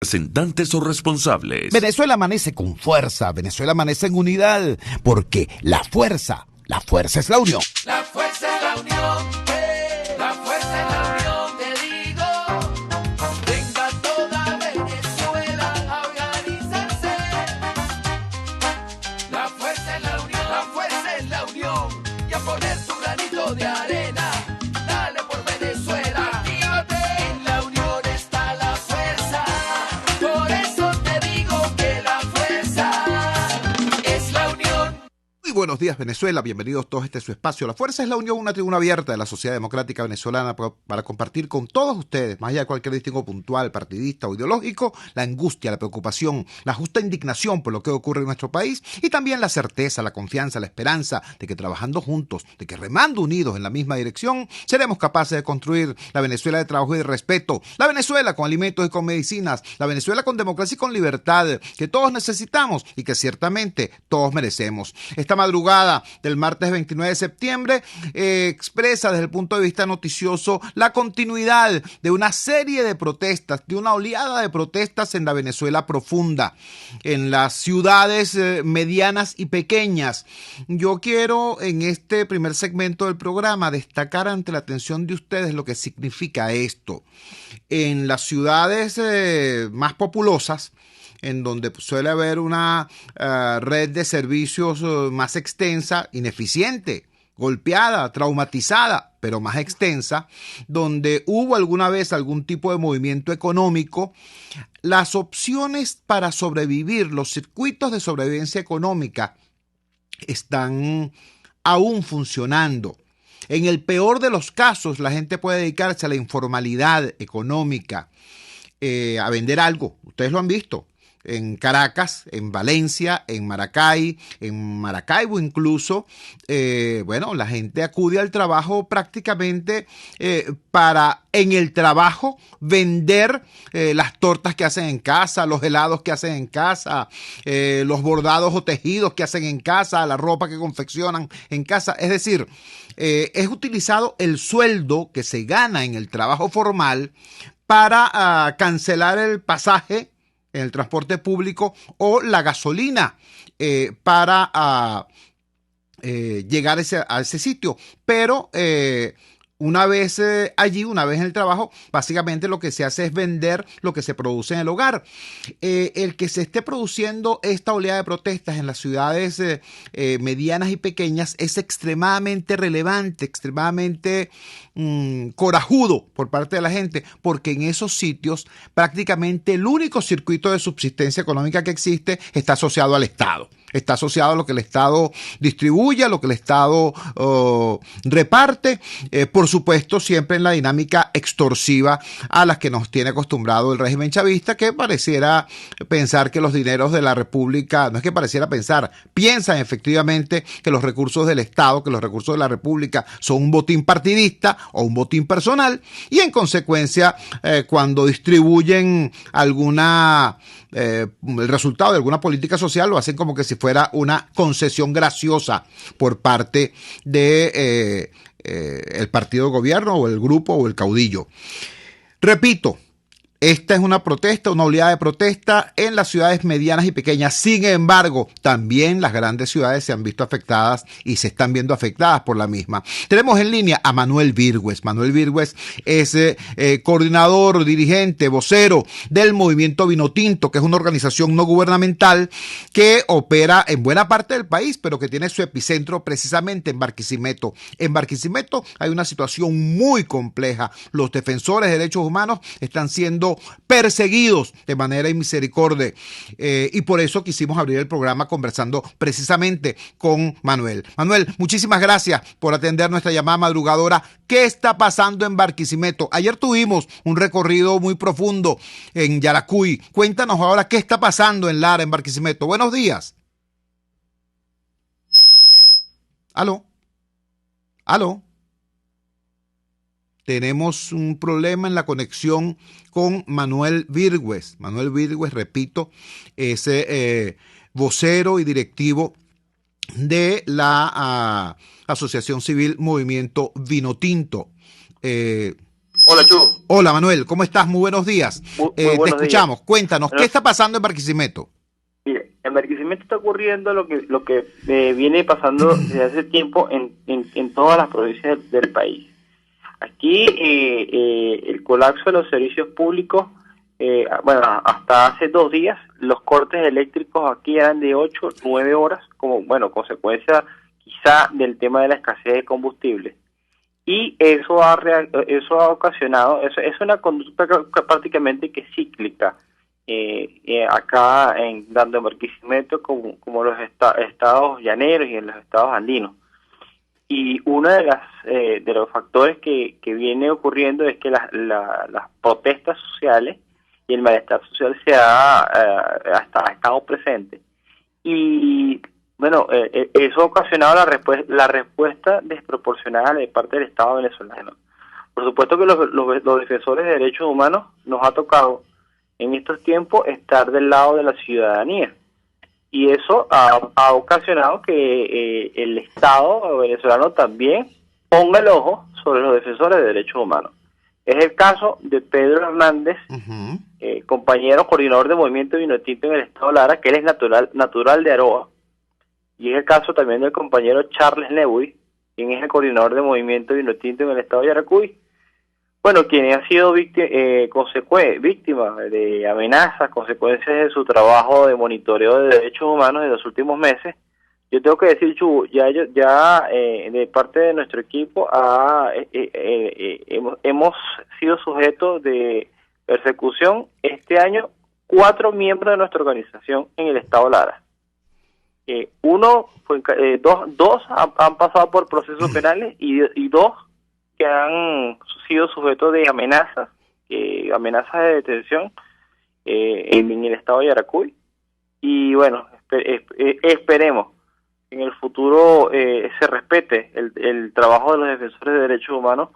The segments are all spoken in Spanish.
Representantes o responsables. Venezuela amanece con fuerza, Venezuela amanece en unidad, porque la fuerza es la unión. La fuerza es la unión, la fuerza es la unión, te digo. Venga toda Venezuela a organizarse. La fuerza es la unión, la fuerza es la unión, y a poner tu granito de arena. Dale por Venezuela, actívate. En la unión está la fuerza, por eso te digo que la fuerza es la unión. Muy buenos días, Venezuela, bienvenidos todos a este su espacio. La Fuerza es la Unión, una tribuna abierta de la sociedad democrática venezolana para compartir con todos ustedes, más allá de cualquier distingo puntual, partidista o ideológico, la angustia, la preocupación, la justa indignación por lo que ocurre en nuestro país y también la certeza, la confianza, la esperanza de que trabajando juntos, de que remando unidos en la misma dirección, seremos capaces de construir la Venezuela de trabajo y de respeto, la Venezuela con alimentos y con medicinas, la Venezuela con democracia y con libertad, que todos necesitamos y que ciertamente todos merecemos. Esta madrugada del martes 29 de septiembre expresa desde el punto de vista noticioso la continuidad de una serie de protestas, de una oleada de protestas en la Venezuela profunda, en las ciudades medianas y pequeñas. Yo quiero en este primer segmento del programa destacar ante la atención de ustedes lo que significa esto. En las ciudades más populosas, en donde suele haber una red de servicios más extensa, ineficiente, golpeada, traumatizada, pero más extensa, donde hubo alguna vez algún tipo de movimiento económico, las opciones para sobrevivir, los circuitos de sobrevivencia económica están aún funcionando. En el peor de los casos, la gente puede dedicarse a la informalidad económica, a vender algo. Ustedes lo han visto. En Caracas, en Valencia, en Maracay, en Maracaibo incluso, la gente acude al trabajo prácticamente para en el trabajo vender las tortas que hacen en casa, los helados que hacen en casa, los bordados o tejidos que hacen en casa, la ropa que confeccionan en casa. Es decir, es utilizado el sueldo que se gana en el trabajo formal para cancelar el pasaje en el transporte público o la gasolina para llegar a ese sitio. Pero una vez allí, una vez en el trabajo, básicamente lo que se hace es vender lo que se produce en el hogar. El que se esté produciendo esta oleada de protestas en las ciudades medianas y pequeñas es extremadamente relevante, extremadamente corajudo por parte de la gente, porque en esos sitios prácticamente el único circuito de subsistencia económica que existe está asociado al Estado. Está asociado a lo que el Estado distribuye, a lo que el Estado reparte, por supuesto siempre en la dinámica extorsiva a las que nos tiene acostumbrado el régimen chavista, que pareciera pensar que los dineros de la República, no es que pareciera pensar, piensan efectivamente que los recursos del Estado, que los recursos de la República son un botín partidista o un botín personal, y en consecuencia cuando distribuyen el resultado de alguna política social lo hacen como que si fuera una concesión graciosa por parte de el partido de gobierno o el grupo o el caudillo. Repito, esta es una protesta, una oleada de protesta en las ciudades medianas y pequeñas. Sin embargo, también las grandes ciudades se han visto afectadas y se están viendo afectadas por la misma. Tenemos en línea a Manuel Virgües. Manuel Virgües es coordinador, dirigente, vocero del Movimiento Vinotinto, que es una organización no gubernamental que opera en buena parte del país, pero que tiene su epicentro precisamente en Barquisimeto. En Barquisimeto hay una situación muy compleja. Los defensores de derechos humanos están siendo perseguidos de manera inmisericordia y por eso quisimos abrir el programa conversando precisamente con Manuel. Manuel, muchísimas gracias por atender nuestra llamada madrugadora. ¿Qué está pasando en Barquisimeto? Ayer tuvimos un recorrido muy profundo en Yaracuy. Cuéntanos ahora qué está pasando en Lara, en Barquisimeto. Buenos días. ¿Aló? Tenemos un problema en la conexión con Manuel Virgües. Manuel Virgües, repito, es vocero y directivo de la Asociación Civil Movimiento Vinotinto. Hola, Chu. Hola Manuel, ¿cómo estás? Muy buenos días. Muy Te buenos escuchamos, días. cuéntanos, ¿qué Bueno, está pasando en Barquisimeto? mire, en Barquisimeto está ocurriendo lo que viene pasando desde hace tiempo en todas las provincias del país. Aquí el colapso de los servicios públicos, bueno, hasta hace 2 días los cortes eléctricos aquí eran de 8, 9 horas, como, bueno, consecuencia quizá del tema de la escasez de combustible. Y eso ha ocasionado, eso es una conducta prácticamente que es cíclica, acá tanto en Barquisimeto como los estados llaneros y en los estados andinos. Y uno de los factores que viene ocurriendo es que las protestas sociales y el malestar social ha estado presente. Y bueno, eso ha ocasionado la respuesta desproporcionada de parte del Estado venezolano. Por supuesto que los defensores de derechos humanos nos ha tocado en estos tiempos estar del lado de la ciudadanía. Y eso ha ocasionado que el Estado venezolano también ponga el ojo sobre los defensores de derechos humanos. Es el caso de Pedro Hernández, Ujú. compañero coordinador de Movimiento Vinotinto en el Estado Lara, que él es natural de Aroa. Y es el caso también del compañero Charles Lewy, quien es el coordinador de Movimiento Vinotinto en el Estado de Yaracuy. Bueno, quien ha sido víctima de amenazas, consecuencias de su trabajo de monitoreo de derechos humanos en los últimos meses. Yo tengo que decir, Chu, de parte de nuestro equipo hemos sido sujetos de persecución este año 4 miembros de nuestra organización en el Estado Lara. Dos han pasado por procesos penales y 2 que han sido sujetos de amenazas de detención en el estado de Yaracuy. Y bueno, esperemos que en el futuro se respete el trabajo de los defensores de derechos humanos,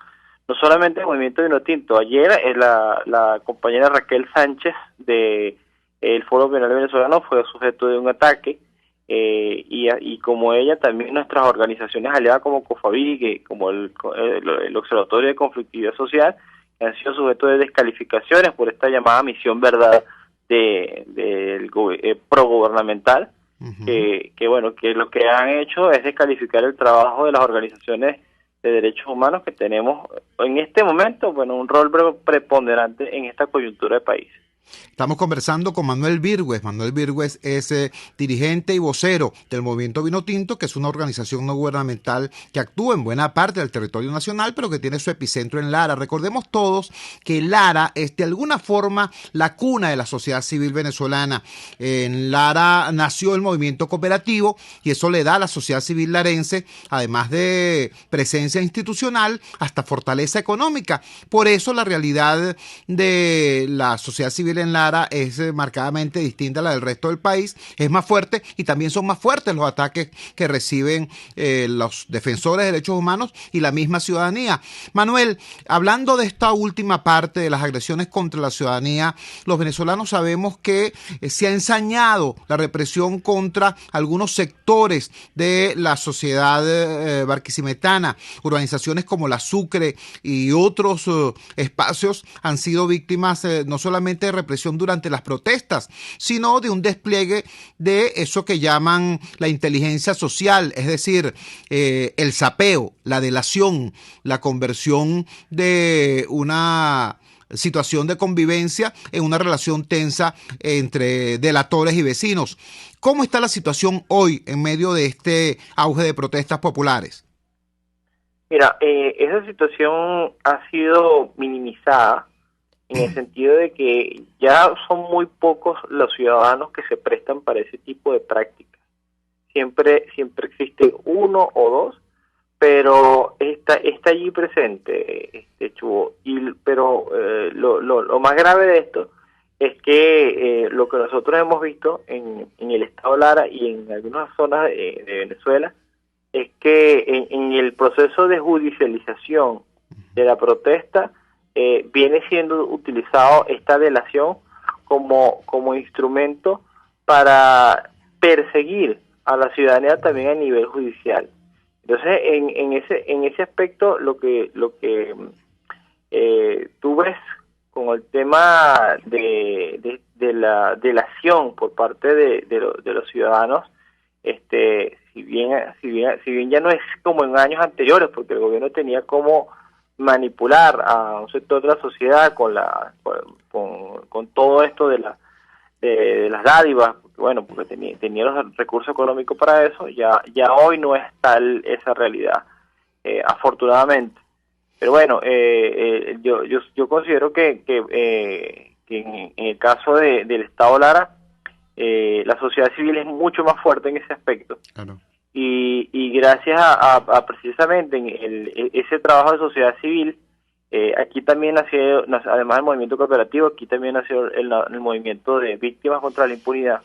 no solamente el Movimiento Vinotinto. Ayer la compañera Raquel Sánchez de el Foro Penal Venezolano fue sujeto de un ataque, y como ella también nuestras organizaciones aliadas como COFABI, como el Observatorio de Conflictividad Social, han sido sujetos de descalificaciones por esta llamada misión verdad del progubernamental, Ujú. que bueno, que lo que han hecho es descalificar el trabajo de las organizaciones de derechos humanos que tenemos en este momento, bueno, un rol preponderante en esta coyuntura de país. Estamos conversando con Manuel Virgües. Manuel Virgües es dirigente y vocero del Movimiento Vinotinto, que es una organización no gubernamental que actúa en buena parte del territorio nacional, pero que tiene su epicentro en Lara. Recordemos todos que Lara es de alguna forma la cuna de la sociedad civil venezolana. En Lara nació el movimiento cooperativo y eso le da a la sociedad civil larense, además de presencia institucional, hasta fortaleza económica. Por eso la realidad de la sociedad civil en Lara es marcadamente distinta a la del resto del país, es más fuerte y también son más fuertes los ataques que reciben los defensores de derechos humanos y la misma ciudadanía. Manuel, hablando de esta última parte de las agresiones contra la ciudadanía, los venezolanos sabemos que se ha ensañado la represión contra algunos sectores de la sociedad barquisimetana. Urbanizaciones como la Sucre y otros espacios han sido víctimas no solamente de represión durante las protestas, sino de un despliegue de eso que llaman la inteligencia social, es decir, el sapeo, la delación, la conversión de una situación de convivencia en una relación tensa entre delatores y vecinos. ¿Cómo está la situación hoy en medio de este auge de protestas populares? Mira, esa situación ha sido minimizada en el sentido de que ya son muy pocos los ciudadanos que se prestan para ese tipo de prácticas. Siempre existe uno o dos, pero está allí presente, Chubo. Pero lo más grave de esto es que lo que nosotros hemos visto en el estado Lara y en algunas zonas de Venezuela es que en el proceso de judicialización de la protesta viene siendo utilizado esta delación como instrumento para perseguir a la ciudadanía también a nivel judicial. Entonces, en ese aspecto, lo que tú ves con el tema de la delación por parte de los ciudadanos, si bien ya no es como en años anteriores, porque el gobierno tenía como manipular a un sector de la sociedad con todo esto de las dádivas, porque tenía los recursos económicos para eso. Ya hoy no es tal esa realidad, afortunadamente. Pero bueno, yo considero que en el caso del Estado Lara, la sociedad civil es mucho más fuerte en ese aspecto. Claro. Y gracias a precisamente ese trabajo de sociedad civil, aquí también nació, además del movimiento cooperativo, aquí también nació el movimiento de víctimas contra la impunidad,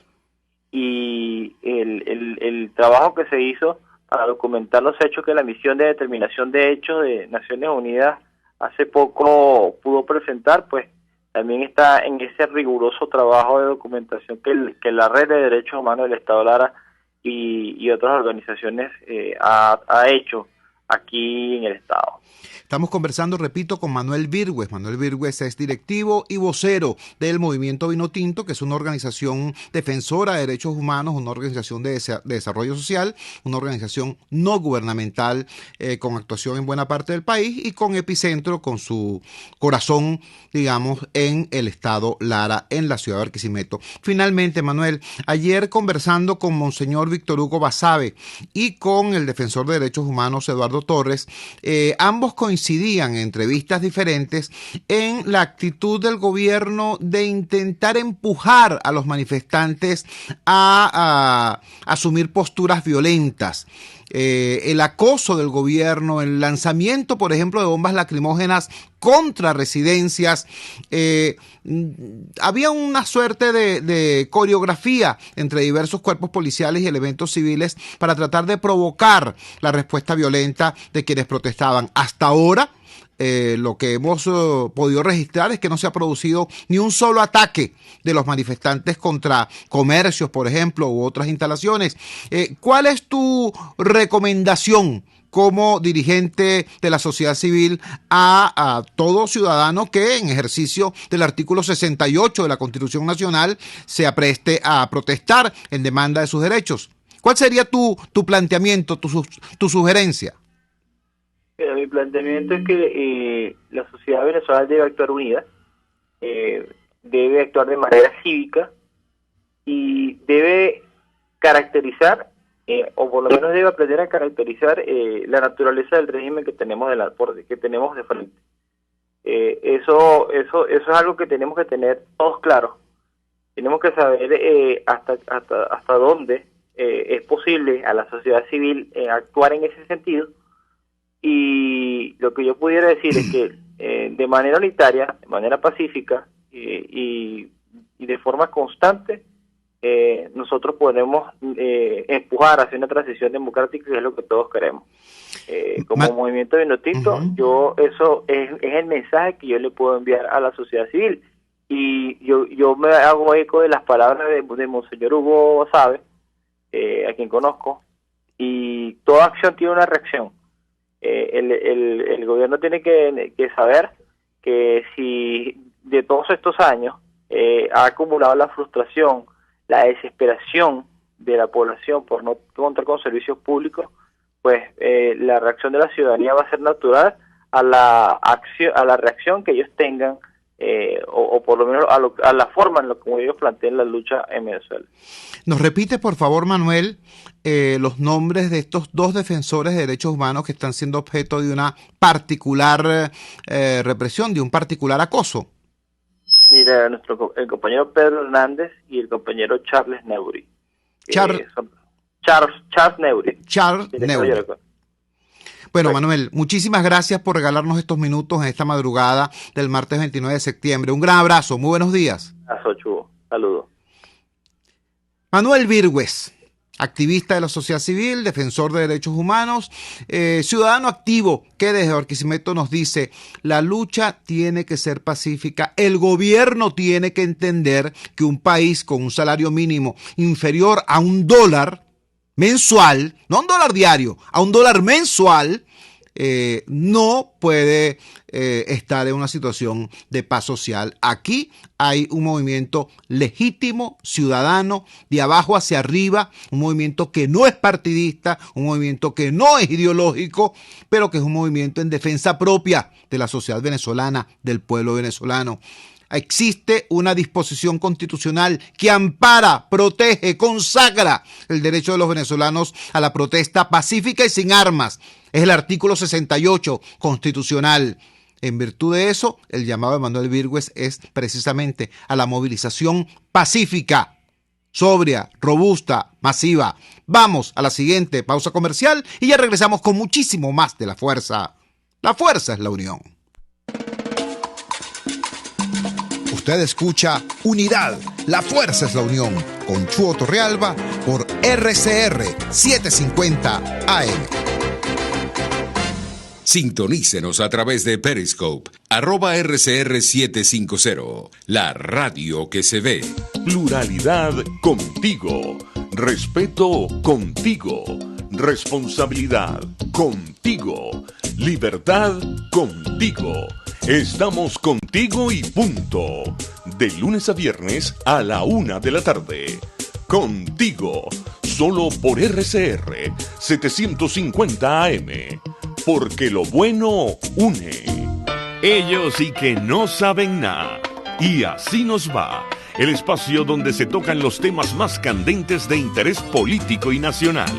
y el trabajo que se hizo para documentar los hechos que la misión de determinación de hechos de Naciones Unidas hace poco pudo presentar, pues también está en ese riguroso trabajo de documentación que la Red de Derechos Humanos del Estado Lara y otras organizaciones ha hecho aquí en el Estado. Estamos conversando, repito, con Manuel Virgües. Manuel Virgües es directivo y vocero del Movimiento Vinotinto, que es una organización defensora de derechos humanos, una organización de desarrollo social, una organización no gubernamental con actuación en buena parte del país y con epicentro, con su corazón, digamos, en el estado Lara, en la ciudad de Barquisimeto. Finalmente, Manuel, ayer conversando con Monseñor Víctor Hugo Basabe y con el defensor de derechos humanos Eduardo Torres, ambos coincidían en entrevistas diferentes en la actitud del gobierno de intentar empujar a los manifestantes a asumir posturas violentas. El acoso del gobierno, el lanzamiento, por ejemplo, de bombas lacrimógenas contra residencias. Había una suerte de coreografía entre diversos cuerpos policiales y elementos civiles para tratar de provocar la respuesta violenta de quienes protestaban. Hasta ahora, lo que hemos podido registrar es que no se ha producido ni un solo ataque de los manifestantes contra comercios, por ejemplo, u otras instalaciones. ¿Cuál es tu recomendación como dirigente de la sociedad civil a todo ciudadano que en ejercicio del artículo 68 de la Constitución Nacional se apreste a protestar en demanda de sus derechos? ¿Cuál sería tu planteamiento, tu sugerencia? Mi planteamiento es que la sociedad venezolana debe actuar unida, debe actuar de manera cívica y debe caracterizar, o por lo menos debe aprender a caracterizar la naturaleza del régimen que tenemos de frente. Eso es algo que tenemos que tener todos claros. Tenemos que saber hasta dónde es posible a la sociedad civil actuar en ese sentido. Y lo que yo pudiera decir es que de manera unitaria, de manera pacífica y de forma constante, nosotros podemos empujar hacia una transición democrática, que es lo que todos queremos. Como Movimiento Vinotinto, eso es el mensaje que yo le puedo enviar a la sociedad civil. Y yo me hago eco de las palabras de Monseñor Hugo Basabe, a quien conozco, y toda acción tiene una reacción. El gobierno tiene que saber que si de todos estos años ha acumulado la frustración, la desesperación de la población por no contar con servicios públicos, pues la reacción de la ciudadanía va a ser natural a la reacción que ellos tengan, o por lo menos a la forma en la que ellos planteen la lucha en Venezuela. ¿Nos repite, por favor, Manuel, los nombres de estos dos defensores de derechos humanos que están siendo objeto de una particular represión, de un particular acoso? Mira, el compañero Pedro Hernández y el compañero Charles Neury. Charles Neury. Charles Neury. Bueno, Manuel, muchísimas gracias por regalarnos estos minutos en esta madrugada del martes 29 de septiembre. Un gran abrazo, muy buenos días. Abrazo, Chugo. Saludos. Manuel Virgües, activista de la sociedad civil, defensor de derechos humanos, ciudadano activo que desde Barquisimeto nos dice: la lucha tiene que ser pacífica, el gobierno tiene que entender que un país con un salario mínimo inferior a $1 mensual, no $1 diario, a $1 mensual, no puede estar en una situación de paz social. Aquí hay un movimiento legítimo, ciudadano, de abajo hacia arriba, un movimiento que no es partidista, un movimiento que no es ideológico, pero que es un movimiento en defensa propia de la sociedad venezolana, del pueblo venezolano. Existe una disposición constitucional que ampara, protege, consagra el derecho de los venezolanos a la protesta pacífica y sin armas. Es el artículo 68 constitucional. En virtud de eso, el llamado de Manuel Virgües es precisamente a la movilización pacífica, sobria, robusta, masiva. Vamos a la siguiente pausa comercial y ya regresamos con muchísimo más de La Fuerza. La fuerza es la unión. Usted escucha Unidad, la fuerza es la unión, con Chuo Torrealba por RCR 750 AM. Sintonícenos a través de Periscope, @RCR750, la radio que se ve. Pluralidad contigo. Respeto contigo. Responsabilidad contigo. Libertad contigo. Estamos contigo y punto. De lunes a viernes a la 1 de la tarde. Contigo. Solo por RCR 750 AM. Porque lo bueno une. Ellos sí que no saben nada. Y así nos va. El espacio donde se tocan los temas más candentes de interés político y nacional.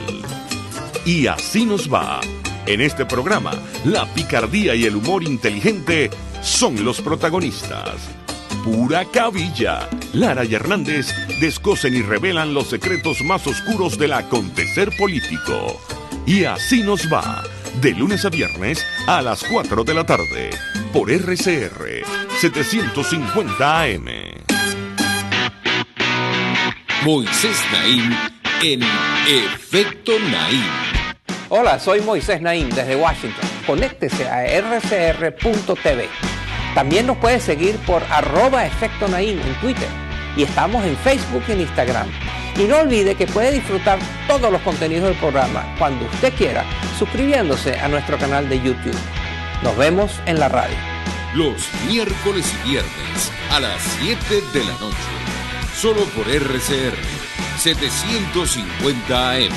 Y así nos va. En este programa, la picardía y el humor inteligente son los protagonistas. Pura cabilla. Lara y Hernández descosen y revelan los secretos más oscuros del acontecer político. Y así nos va. De lunes a viernes a las 4 de la tarde. Por RCR 750 AM. Moisés Naim en Efecto Naim. Hola, soy Moisés Naim desde Washington. Conéctese a rcr.tv. También nos puede seguir por @Efecto Naim en Twitter. Y estamos en Facebook y en Instagram. Y no olvide que puede disfrutar todos los contenidos del programa cuando usted quiera, suscribiéndose a nuestro canal de YouTube. Nos vemos en la radio. Los miércoles y viernes a las 7 de la noche. Solo por RCR 750 AM.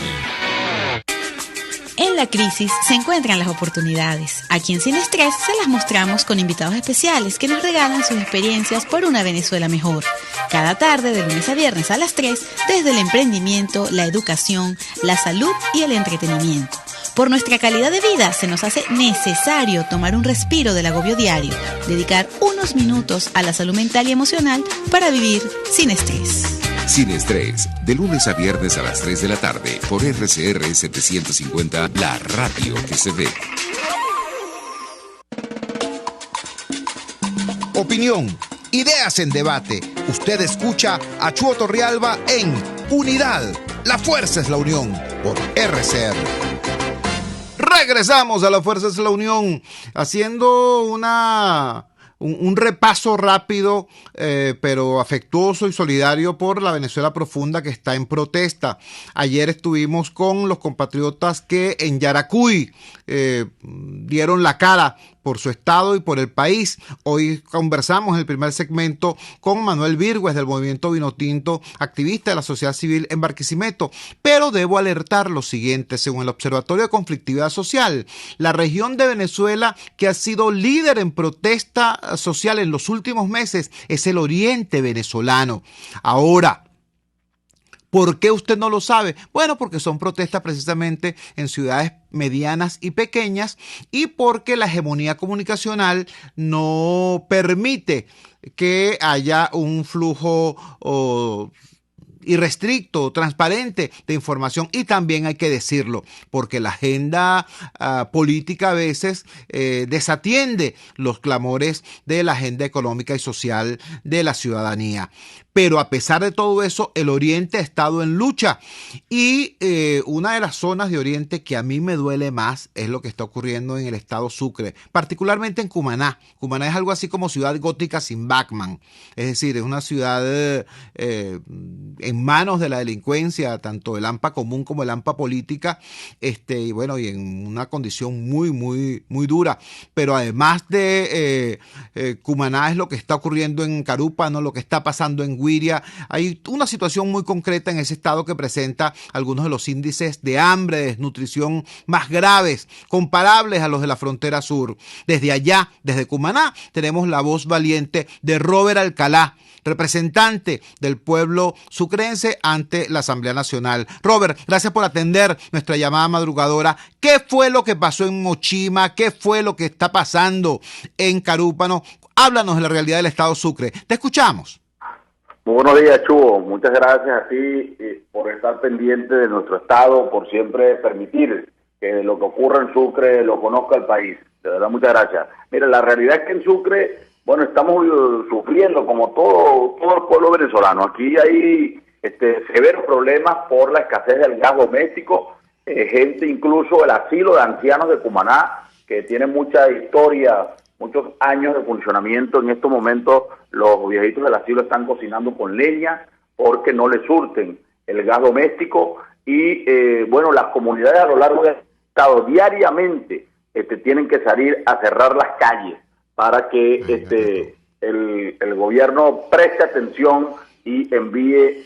En la crisis se encuentran las oportunidades. Aquí en Sin Estrés se las mostramos con invitados especiales que nos regalan sus experiencias por una Venezuela mejor. Cada tarde, de lunes a viernes a las 3, desde el emprendimiento, la educación, la salud y el entretenimiento. Por nuestra calidad de vida se nos hace necesario tomar un respiro del agobio diario, dedicar unos minutos a la salud mental y emocional para vivir sin estrés. Sin Estrés, de lunes a viernes a las 3 de la tarde, por RCR 750, la radio que se ve. Opinión, ideas en debate. Usted escucha a Chuo Torrealba en Unidad, la fuerza es la unión, por RCR. Regresamos a La Fuerza es la Unión, haciendo un repaso rápido, pero afectuoso y solidario por la Venezuela profunda que está en protesta. Ayer estuvimos con los compatriotas que en Yaracuy dieron la cara por su estado y por el país. Hoy conversamos en el primer segmento con Manuel Virgües del Movimiento Vinotinto, activista de la sociedad civil en Barquisimeto. Pero debo alertar lo siguiente: según el Observatorio de Conflictividad Social, la región de Venezuela que ha sido líder en protesta social en los últimos meses es el oriente venezolano. Ahora, ¿por qué usted no lo sabe? Bueno, porque son protestas precisamente en ciudades medianas y pequeñas, y porque la hegemonía comunicacional no permite que haya un flujo irrestricto, transparente de información. Y también hay que decirlo, porque la agenda política a veces desatiende los clamores de la agenda económica y social de la ciudadanía. Pero a pesar de todo eso, el Oriente ha estado en lucha. Y una de las zonas de Oriente que a mí me duele más es lo que está ocurriendo en el estado Sucre, particularmente en Cumaná. Cumaná es algo así como ciudad gótica sin Batman. Es decir, es una ciudad en en manos de la delincuencia, tanto el AMPA común como el AMPA política, y bueno, y en una condición muy, muy, muy dura. Pero además de Cumaná es lo que está ocurriendo en Carúpano, lo que está pasando en Güiria. Hay una situación muy concreta en ese estado que presenta algunos de los índices de hambre, de desnutrición más graves, comparables a los de la frontera sur. Desde allá, desde Cumaná, tenemos la voz valiente de Robert Alcalá, representante del pueblo sucrense ante la Asamblea Nacional. Robert, gracias por atender nuestra llamada madrugadora. ¿Qué fue lo que pasó en Mochima? ¿Qué fue lo que está pasando en Carúpano? Háblanos de la realidad del Estado Sucre. Te escuchamos. Muy buenos días, Chugo. Muchas gracias a ti por estar pendiente de nuestro Estado, por siempre permitir que lo que ocurre en Sucre lo conozca el país. De verdad, muchas gracias. Mira, la realidad es que en Sucre, bueno, estamos sufriendo como todo el pueblo venezolano. Aquí hay severos problemas por la escasez del gas doméstico. Gente, incluso el asilo de ancianos de Cumaná, que tiene mucha historia, muchos años de funcionamiento. En estos momentos los viejitos del asilo están cocinando con leña porque no les surten el gas doméstico. Y bueno, las comunidades a lo largo del estado diariamente tienen que salir a cerrar las calles para que el gobierno preste atención y envíe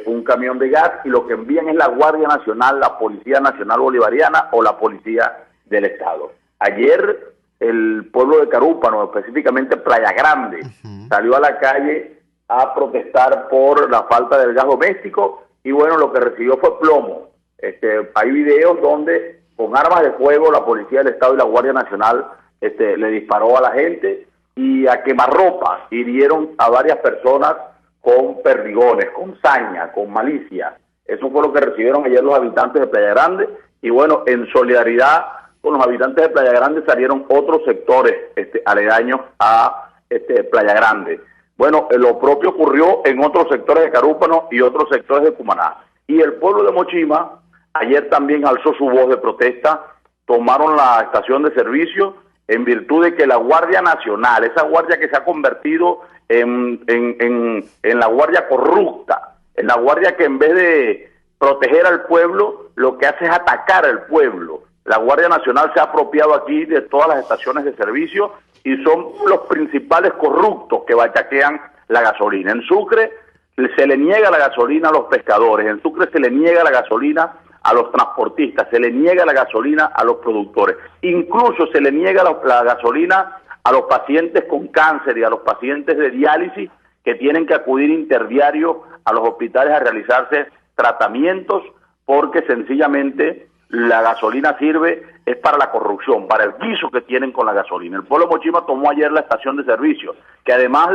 un camión de gas, y lo que envían es la Guardia Nacional, la Policía Nacional Bolivariana o la Policía del Estado. Ayer el pueblo de Carúpano, específicamente Playa Grande, salió a la calle a protestar por la falta del gas doméstico, y bueno, lo que recibió fue plomo. Hay videos donde con armas de fuego la Policía del Estado y la Guardia Nacional le disparó a la gente, y a quemarropa hirieron a varias personas con perdigones, con saña, con malicia. Eso fue lo que recibieron ayer los habitantes de Playa Grande, y bueno, en solidaridad con los habitantes de Playa Grande salieron otros sectores aledaños a Playa Grande. Bueno, lo propio ocurrió en otros sectores de Carúpano y otros sectores de Cumaná. Y el pueblo de Mochima ayer también alzó su voz de protesta, tomaron la estación de servicio en virtud de que la Guardia Nacional, esa guardia que se ha convertido en la guardia corrupta, en la guardia que en vez de proteger al pueblo, lo que hace es atacar al pueblo. La Guardia Nacional se ha apropiado aquí de todas las estaciones de servicio y son los principales corruptos que bachaquean la gasolina. En Sucre se le niega la gasolina a los pescadores, en Sucre se le niega la gasolina a los transportistas, se le niega la gasolina a los productores, incluso se le niega la gasolina a los pacientes con cáncer y a los pacientes de diálisis que tienen que acudir interdiario a los hospitales a realizarse tratamientos, porque sencillamente la gasolina sirve es para la corrupción, para el guiso que tienen con la gasolina. El pueblo de Mochima tomó ayer la estación de servicio, que además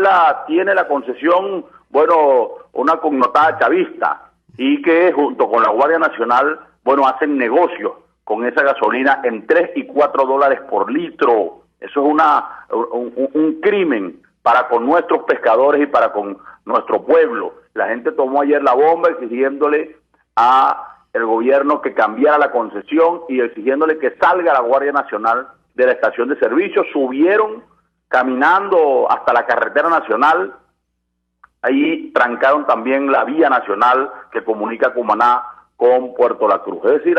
tiene la concesión, bueno, una connotada chavista, y que junto con la Guardia Nacional, bueno, hacen negocios con esa gasolina en $3 y $4 por litro. Eso es un crimen para con nuestros pescadores y para con nuestro pueblo. La gente tomó ayer la bomba exigiéndole a el gobierno que cambiara la concesión y exigiéndole que salga la Guardia Nacional de la estación de servicio. Subieron caminando hasta la carretera nacional. Ahí trancaron también la vía nacional que comunica Cumaná con Puerto La Cruz. Es decir,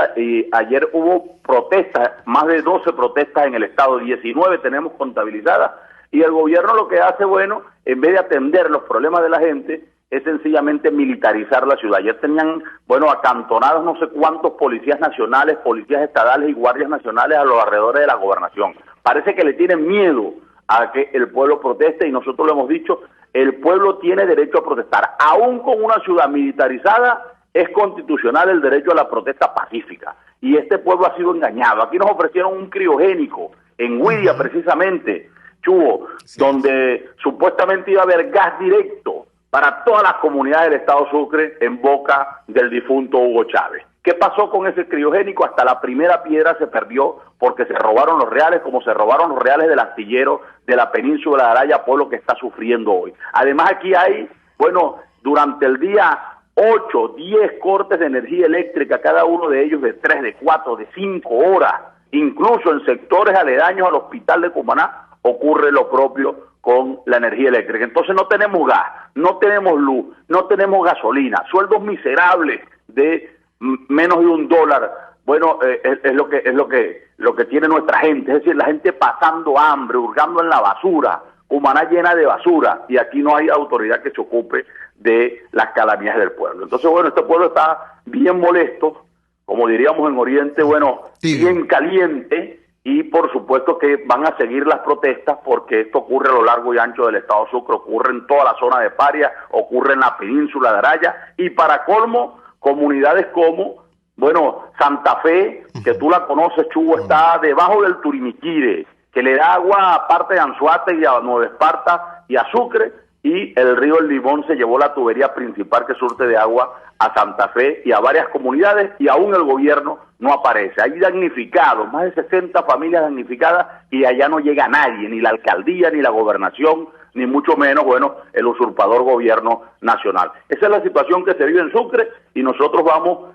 ayer hubo protestas, más de 12 protestas en el estado, 19 tenemos contabilizadas, y el gobierno lo que hace, bueno, en vez de atender los problemas de la gente, es sencillamente militarizar la ciudad. Ayer tenían, bueno, acantonados no sé cuántos policías nacionales, policías estadales y guardias nacionales a los alrededores de la gobernación. Parece que le tienen miedo a que el pueblo proteste, y nosotros lo hemos dicho, el pueblo tiene derecho a protestar. Aún con una ciudad militarizada, es constitucional el derecho a la protesta pacífica. Y este pueblo ha sido engañado. Aquí nos ofrecieron un criogénico, en Güiria precisamente, Chugo, donde supuestamente iba a haber gas directo para todas las comunidades del estado Sucre en boca del difunto Hugo Chávez. ¿Qué pasó con ese criogénico? Hasta la primera piedra se perdió porque se robaron los reales, como se robaron los reales del astillero de la península de Araya, pueblo que está sufriendo hoy. Además aquí hay, bueno, durante el día 8, 10 cortes de energía eléctrica, cada uno de ellos de 3, de 4, de 5 horas, incluso en sectores aledaños al hospital de Cumaná, ocurre lo propio con la energía eléctrica. Entonces no tenemos gas, no tenemos luz, no tenemos gasolina, sueldos miserables de menos de $1. Bueno, es lo que tiene nuestra gente, es decir, la gente pasando hambre, hurgando en la basura, Cumaná llena de basura, y aquí no hay autoridad que se ocupe de las calamidades del pueblo. Entonces, bueno, este pueblo está bien molesto, como diríamos en Oriente, bueno, bien caliente, y por supuesto que van a seguir las protestas porque esto ocurre a lo largo y ancho del estado Sucre, ocurre en toda la zona de Paria, ocurre en la península de Araya, y para colmo, comunidades como, bueno, Santa Fe, que tú la conoces, Chugo, está debajo del Turimiquire, que le da agua a parte de Anzoátegui, a Nueva Esparta y a Sucre, y el río El Limón se llevó la tubería principal que surte de agua a Santa Fe y a varias comunidades, y aún el gobierno no aparece. Hay damnificados, más de 60 familias damnificadas, y allá no llega nadie, ni la alcaldía, ni la gobernación, ni mucho menos, bueno, el usurpador gobierno nacional. Esa es la situación que se vive en Sucre, y nosotros vamos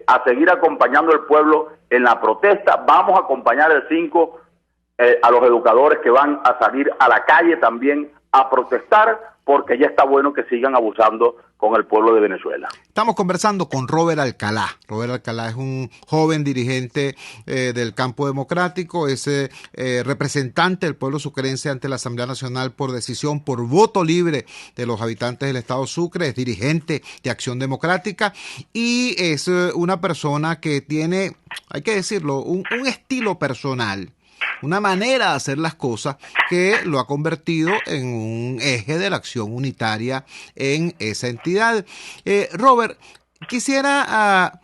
a seguir acompañando al pueblo en la protesta. Vamos a acompañar el 5 a los educadores que van a salir a la calle también a protestar, porque ya está bueno que sigan abusando con el pueblo de Venezuela. Estamos conversando con Robert Alcalá. Robert Alcalá es un joven dirigente del campo democrático, es representante del pueblo sucrense ante la Asamblea Nacional por decisión, por voto libre de los habitantes del estado Sucre, es dirigente de Acción Democrática, y es una persona que tiene, hay que decirlo, un estilo personal, una manera de hacer las cosas que lo ha convertido en un eje de la acción unitaria en esa entidad. Robert, quisiera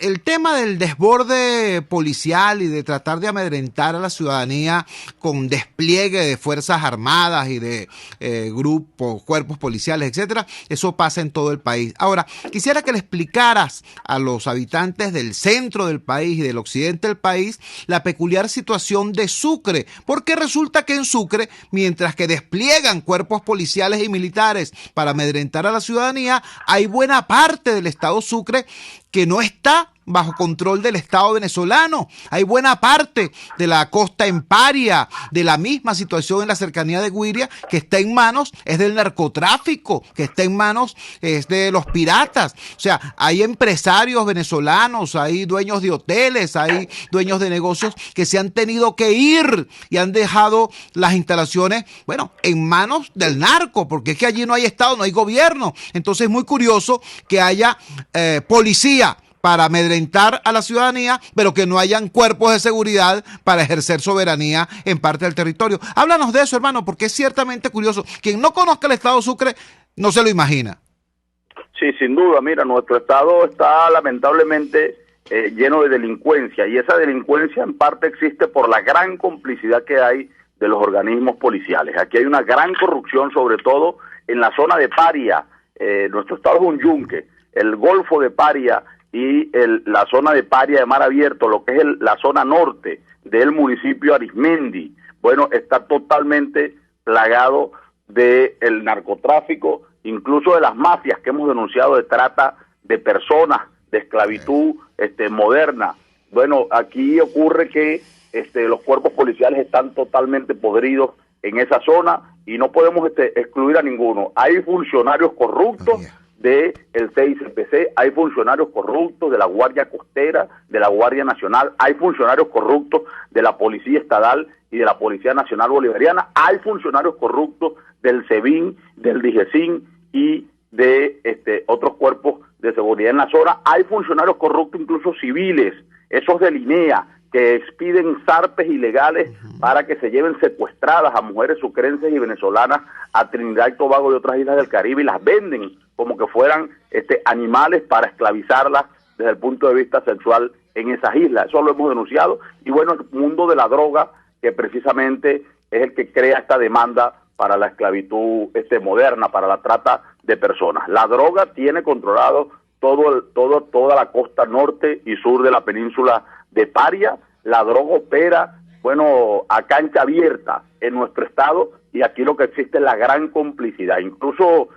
el tema del desborde policial y de tratar de amedrentar a la ciudadanía con despliegue de fuerzas armadas y de grupos, cuerpos policiales, etcétera, eso pasa en todo el país. Ahora, quisiera que le explicaras a los habitantes del centro del país y del occidente del país la peculiar situación de Sucre, porque resulta que en Sucre, mientras que despliegan cuerpos policiales y militares para amedrentar a la ciudadanía, hay buena parte del estado Sucre que no está bajo control del Estado venezolano. Hay buena parte de la costa en Paria, de la misma situación en la cercanía de Guiria, que está en manos, es del narcotráfico, que está en manos, es de los piratas. O sea, hay empresarios venezolanos, hay dueños de hoteles, hay dueños de negocios que se han tenido que ir y han dejado las instalaciones, bueno, en manos del narco, porque es que allí no hay Estado, no hay gobierno. Entonces es muy curioso que haya policía para amedrentar a la ciudadanía, pero que no hayan cuerpos de seguridad para ejercer soberanía en parte del territorio. Háblanos de eso, hermano, porque es ciertamente curioso. Quien no conozca el estado Sucre no se lo imagina. Sí, sin duda. Mira, nuestro estado está lamentablemente lleno de delincuencia, y esa delincuencia en parte existe por la gran complicidad que hay de los organismos policiales. Aquí hay una gran corrupción, sobre todo en la zona de Paria. Nuestro estado es un yunque. El Golfo de Paria y la zona de Paria de Mar Abierto, lo que es la zona norte del municipio Arismendi, bueno, está totalmente plagado del narcotráfico, incluso de las mafias que hemos denunciado de trata de personas, de esclavitud moderna. Bueno, aquí ocurre que los cuerpos policiales están totalmente podridos en esa zona, y no podemos excluir a ninguno. Hay funcionarios corruptos del CICPC, hay funcionarios corruptos de la Guardia Costera, de la Guardia Nacional, hay funcionarios corruptos de la Policía Estatal y de la Policía Nacional Bolivariana, hay funcionarios corruptos del SEBIN, del DIGESIN y de otros cuerpos de seguridad en la zona, hay funcionarios corruptos incluso civiles, esos de Linea, que expiden zarpes ilegales para que se lleven secuestradas a mujeres sucrenses y venezolanas a Trinidad y Tobago y otras islas del Caribe, y las venden como que fueran animales para esclavizarlas desde el punto de vista sexual en esas islas. Eso lo hemos denunciado. Y bueno, el mundo de la droga, que precisamente es el que crea esta demanda para la esclavitud moderna, para la trata de personas. La droga tiene controlado toda la costa norte y sur de la península de Paria. La droga opera, bueno, a cancha abierta en nuestro estado, y aquí lo que existe es la gran complicidad, incluso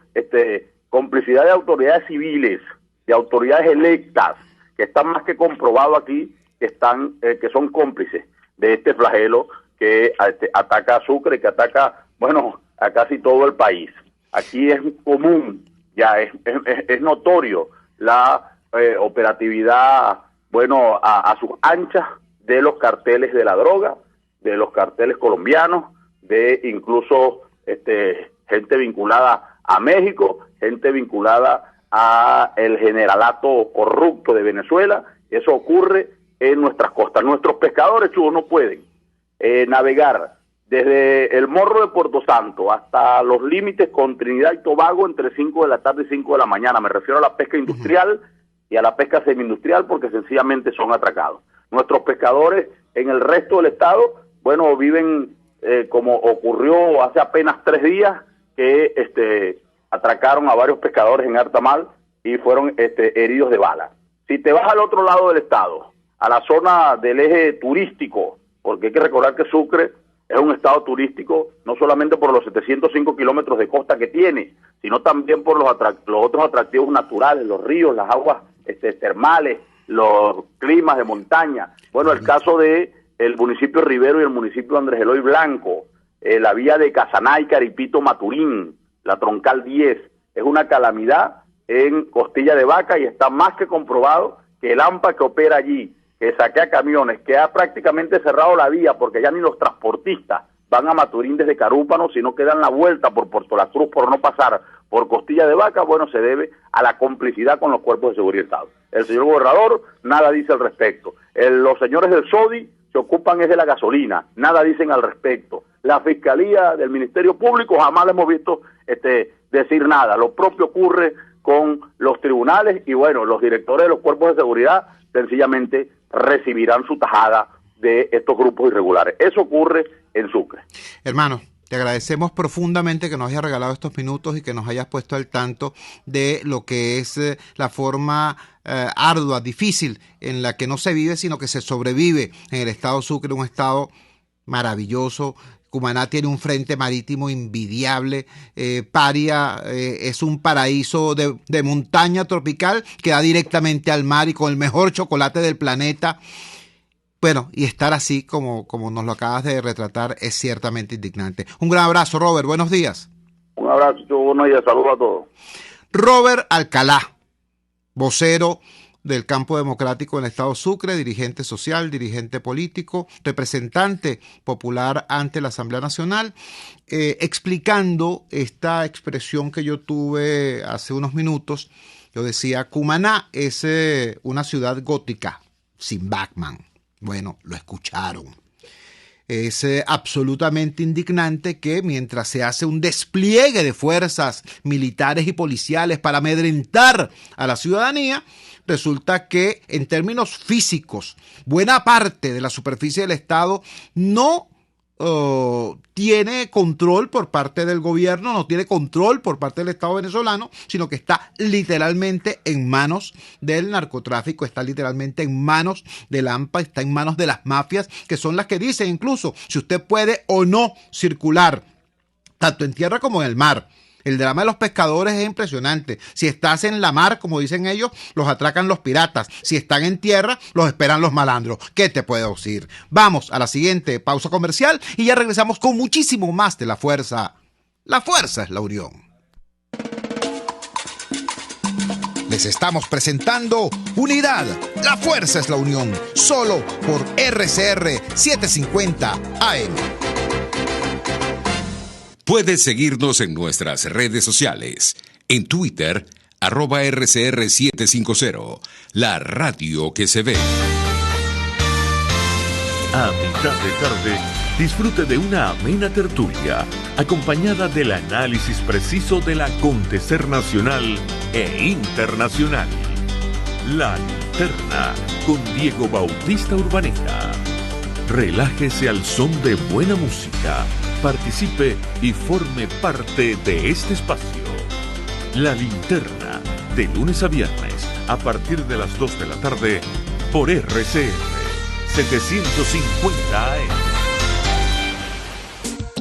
complicidad de autoridades civiles, de autoridades electas, que están más que comprobado aquí, que son cómplices de este flagelo que ataca a Sucre, que ataca, bueno, a casi todo el país. Aquí es común, ya es notorio la operatividad, bueno, a sus anchas de los carteles de la droga, de los carteles colombianos, de incluso gente vinculada a México, gente vinculada a el generalato corrupto de Venezuela. Eso ocurre en nuestras costas. Nuestros pescadores, Chugo, no pueden navegar desde el Morro de Puerto Santo hasta los límites con Trinidad y Tobago entre 5 de la tarde y 5 de la mañana. Me refiero a la pesca industrial y a la pesca semi-industrial, porque sencillamente son atracados. Nuestros pescadores en el resto del estado, bueno, viven como ocurrió hace apenas 3 días, que atracaron a varios pescadores en Artamal y fueron heridos de bala. Si te vas al otro lado del estado, a la zona del eje turístico, porque hay que recordar que Sucre es un estado turístico no solamente por los 705 kilómetros de costa que tiene, sino también por los otros atractivos naturales, los ríos, las aguas termales, los climas de montaña. Bueno, el caso de el municipio Rivero y el municipio Andrés Eloy Blanco, la vía de Casaná y Caripito Maturín, la troncal 10, es una calamidad en Costilla de Vaca, y está más que comprobado que el AMPA que opera allí, que saquea camiones, que ha prácticamente cerrado la vía porque ya ni los transportistas van a Maturín desde Carúpano, sino que dan la vuelta por Puerto La Cruz por no pasar por Costilla de Vaca, bueno, se debe a la complicidad con los cuerpos de seguridad del Estado. El señor gobernador nada dice al respecto. Los señores del SODI se ocupan es de la gasolina, nada dicen al respecto. La Fiscalía del Ministerio Público jamás le hemos visto decir nada. Lo propio ocurre con los tribunales y, bueno, los directores de los cuerpos de seguridad sencillamente recibirán su tajada de estos grupos irregulares. Eso ocurre en Sucre. Hermano, te agradecemos profundamente que nos hayas regalado estos minutos y que nos hayas puesto al tanto de lo que es la forma ardua, difícil, en la que no se vive, sino que se sobrevive en el estado Sucre, un estado maravilloso. Cumaná tiene un frente marítimo envidiable. Paria es un paraíso de montaña tropical que da directamente al mar y con el mejor chocolate del planeta. Bueno, y estar así como nos lo acabas de retratar es ciertamente indignante. Un gran abrazo, Robert. Buenos días. Un abrazo, buenos días. Saludos a todos. Robert Alcalá, vocero del campo democrático en el estado Sucre, dirigente social, dirigente político, representante popular ante la Asamblea Nacional, explicando esta expresión que yo tuve hace unos minutos. Yo decía, Cumaná es una ciudad gótica sin Batman. Bueno, lo escucharon. Es absolutamente indignante que mientras se hace un despliegue de fuerzas militares y policiales para amedrentar a la ciudadanía, resulta que en términos físicos, buena parte de la superficie del Estado no tiene control por parte del gobierno, no tiene control por parte del Estado venezolano, sino que está literalmente en manos del narcotráfico, está literalmente en manos del AMPA, está en manos de las mafias, que son las que dicen incluso si usted puede o no circular, tanto en tierra como en el mar. El drama de los pescadores es impresionante. Si estás en la mar, como dicen ellos, los atracan los piratas. Si están en tierra, los esperan los malandros. ¿Qué te puedo decir? Vamos a la siguiente pausa comercial y ya regresamos con muchísimo más de La Fuerza. La Fuerza es la unión. Les estamos presentando Unidad. La Fuerza es la unión. Solo por RCR 750 AM. Puedes seguirnos en nuestras redes sociales. En Twitter, @RCR750, la radio que se ve. A mitad de tarde, disfrute de una amena tertulia, acompañada del análisis preciso del acontecer nacional e internacional. La Linterna, con Diego Bautista Urbaneta. Relájese al son de buena música. Participe y forme parte de este espacio. La Linterna, de lunes a viernes, a partir de las 2 de la tarde, por RCR 750 AM.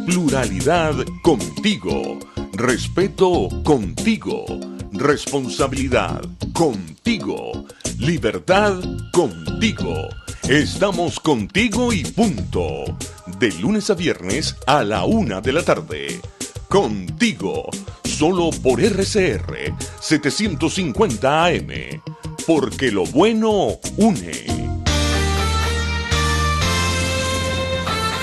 Pluralidad contigo. Respeto contigo. Responsabilidad contigo. Libertad contigo. Estamos contigo y punto. de lunes a viernes a la 1 de la tarde. Contigo, solo por RCR 750 AM, porque lo bueno une.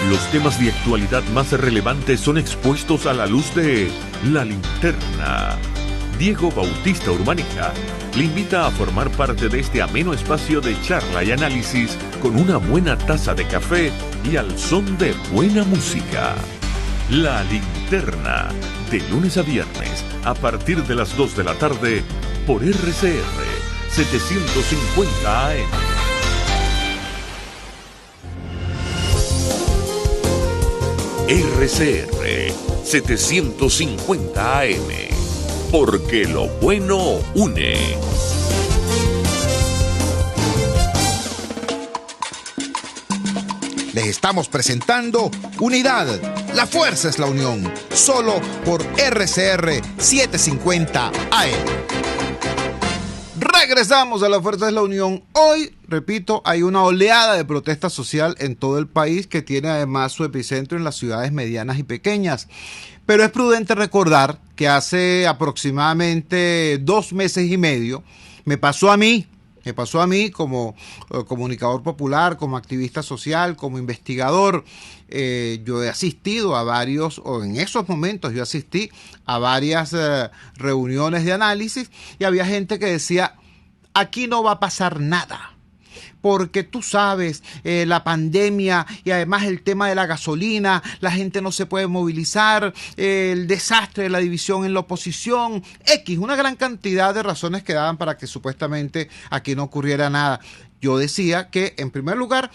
Los temas de actualidad más relevantes son expuestos a la luz de La Linterna. Diego Bautista Urbanica le invita a formar parte de este ameno espacio de charla y análisis con una buena taza de café y al son de buena música. La Linterna, de lunes a viernes, a partir de las 2 de la tarde, por RCR 750 AM. RCR 750 AM, porque lo bueno une. Les estamos presentando Unidad, la fuerza es la unión, solo por RCR 750 AM. Regresamos a la fuerza es la unión. Hoy, repito, hay una oleada de protesta social en todo el país que tiene además su epicentro en las ciudades medianas y pequeñas. Pero es prudente recordar que hace aproximadamente 2 meses y medio me pasó a mí como comunicador popular, como activista social, como investigador. Yo he asistido a varios, o en esos momentos yo asistí a varias reuniones de análisis y había gente que decía, aquí no va a pasar nada. Porque tú sabes, la pandemia y además el tema de la gasolina, la gente no se puede movilizar, el desastre de la división en la oposición, una gran cantidad de razones que daban para que supuestamente aquí no ocurriera nada. Yo decía que, en primer lugar,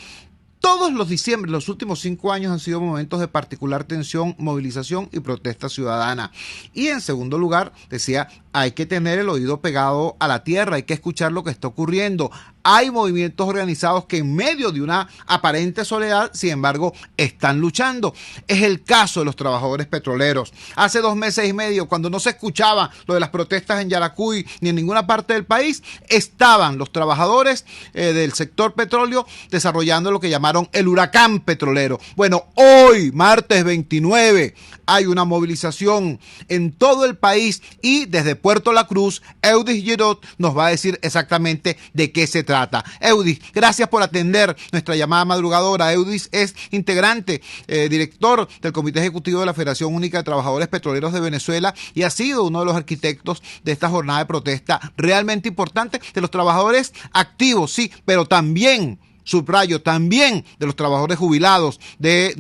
todos los diciembre, los últimos 5 años han sido momentos de particular tensión, movilización y protesta ciudadana. Y en segundo lugar, decía, hay que tener el oído pegado a la tierra, hay que escuchar lo que está ocurriendo. Hay movimientos organizados que en medio de una aparente soledad, sin embargo, están luchando. Es el caso de los trabajadores petroleros. Hace 2 meses y medio, cuando no se escuchaba lo de las protestas en Yaracuy ni en ninguna parte del país, estaban los trabajadores del sector petróleo desarrollando lo que llamaron el huracán petrolero. Bueno, hoy, martes 29, hay una movilización en todo el país y desde Puerto La Cruz, Eudis Girot nos va a decir exactamente de qué se trata. Eudis, gracias por atender nuestra llamada madrugadora. Eudis es integrante, director del Comité Ejecutivo de la Federación Única de Trabajadores Petroleros de Venezuela y ha sido uno de los arquitectos de esta jornada de protesta realmente importante de los trabajadores activos, sí, pero también, subrayo, también de los trabajadores jubilados de